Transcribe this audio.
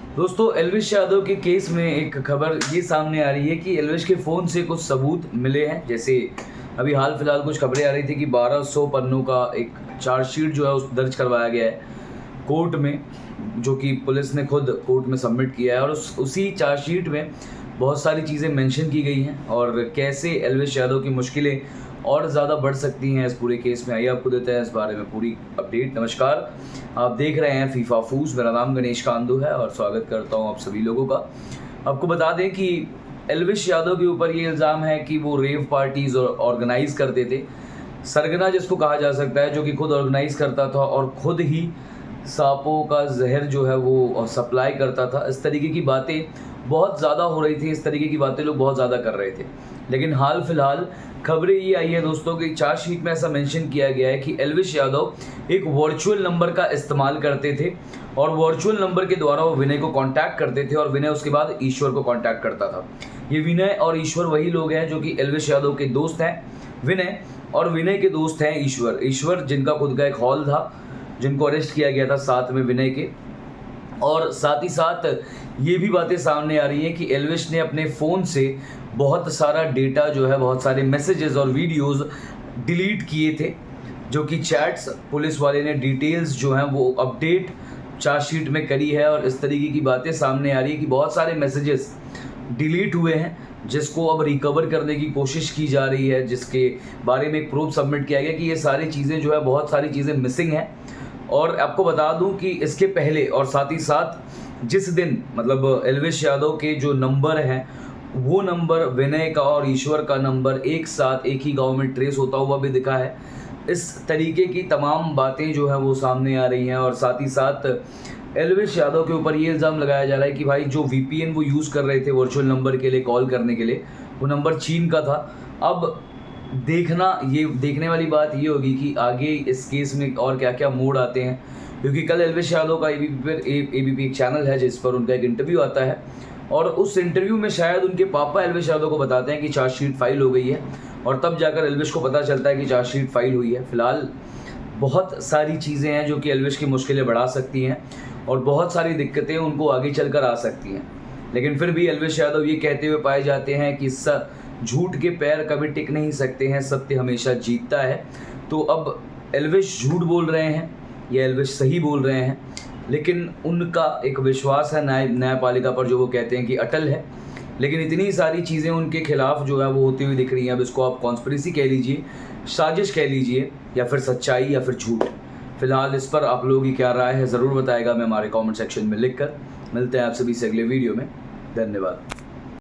दोस्तों एल्विश यादव के केस में एक खबर ये सामने आ रही है कि एल्विश के फ़ोन से कुछ सबूत मिले हैं। जैसे अभी हाल फिलहाल कुछ खबरें आ रही थी कि 1200 पन्नों का एक चार्जशीट जो है उस दर्ज करवाया गया है कोर्ट में, जो कि पुलिस ने खुद कोर्ट में सबमिट किया है। और उसी चार्जशीट में बहुत सारी चीज़ें मेंशन की गई हैं और कैसे एल्विश यादव की मुश्किलें और ज़्यादा बढ़ सकती हैं इस पूरे केस में। आइए आपको देते हैं इस बारे में पूरी अपडेट। नमस्कार, आप देख रहे हैं फीफा फूज। मेरा नाम गणेश कांदू है और स्वागत करता हूं आप सभी लोगों का। आपको बता दें कि एल्विश यादव के ऊपर ये इल्ज़ाम है कि वो रेव पार्टीज़ ऑर्गेनाइज़ करते थे। सरगना जिसको कहा जा सकता है, जो कि खुद ऑर्गेनाइज़ करता था और ख़ुद ही सांपों का जहर जो है वो सप्लाई करता था। इस तरीके की बातें बहुत ज़्यादा हो रही थी, इस तरीके की बातें लोग बहुत ज़्यादा कर रहे थे। लेकिन हाल फिलहाल खबरें ये आई है दोस्तों कि चार्जशीट में ऐसा मेंशन किया गया है कि एल्विश यादव एक वर्चुअल नंबर का इस्तेमाल करते थे और वर्चुअल नंबर के द्वारा वो विनय को कांटेक्ट करते थे और विनय उसके बाद ईश्वर को कांटेक्ट करता था। ये विनय और ईश्वर वही लोग हैं जो कि एल्विश यादव के दोस्त हैं विनय, और विनय के दोस्त हैं ईश्वर जिनका खुद का एक हॉल था, जिनको अरेस्ट किया गया था साथ में विनय के। और साथ ही साथ ये भी बातें सामने आ रही हैं कि एल्विश ने अपने फ़ोन से बहुत सारा डेटा जो है, बहुत सारे मैसेजेस और वीडियोस डिलीट किए थे, जो कि चैट्स पुलिस वाले ने डिटेल्स जो हैं वो अपडेट चार्जशीट में करी है। और इस तरीके की बातें सामने आ रही है कि बहुत सारे मैसेजेस डिलीट हुए हैं जिसको अब रिकवर करने की कोशिश की जा रही है, जिसके बारे में एक प्रूफ सबमिट किया गया कि ये सारी चीज़ें जो है, बहुत सारी चीज़ें मिसिंग हैं। और आपको बता दूं कि इसके पहले और साथ ही साथ जिस दिन मतलब एल्विश यादव के जो नंबर हैं, वो नंबर विनय का और ईश्वर का नंबर एक साथ एक ही गांव में ट्रेस होता हुआ भी दिखा है। इस तरीके की तमाम बातें जो है वो सामने आ रही हैं। और साथ ही साथ एल्विश यादव के ऊपर ये इल्ज़ाम लगाया जा रहा है कि भाई जो VPN वो यूज़ कर रहे थे वर्चुअल नंबर के लिए कॉल करने के लिए, वो नंबर चीन का था। अब देखने वाली बात ये होगी कि आगे इस केस में और क्या क्या मोड़ आते हैं, क्योंकि कल एल्विश यादव का ABP एक चैनल है जिस पर उनका एक इंटरव्यू आता है और उस इंटरव्यू में शायद उनके पापा एल्विश यादव को बताते हैं कि चार्जशीट फाइल हो गई है और तब जाकर एल्विश को पता चलता है कि चार्जशीट फाइल हुई है। फिलहाल बहुत सारी चीज़ें हैं जो कि एल्विश की मुश्किलें बढ़ा सकती हैं और बहुत सारी दिक्कतें उनको आगे चलकर आ सकती हैं। लेकिन फिर भी एल्विश यादव ये कहते हुए पाए जाते हैं कि झूठ के पैर कभी टिक नहीं सकते हैं, सत्य हमेशा जीतता है। तो अब एल्विश झूठ बोल रहे हैं या एल्विश सही बोल रहे हैं, लेकिन उनका एक विश्वास है न्यायपालिका पर, जो वो कहते हैं कि अटल है। लेकिन इतनी सारी चीज़ें उनके खिलाफ जो है वो होती हुई दिख रही हैं। अब इसको आप कॉन्स्पिरेसी कह लीजिए, साजिश कह लीजिए, या फिर सच्चाई या फिर झूठ। फिलहाल इस पर आप लोगों की क्या राय है ज़रूर बताएगा मैं हमारे कमेंट सेक्शन में लिखकर। मिलते हैं आप सभी से अगले वीडियो में। धन्यवाद।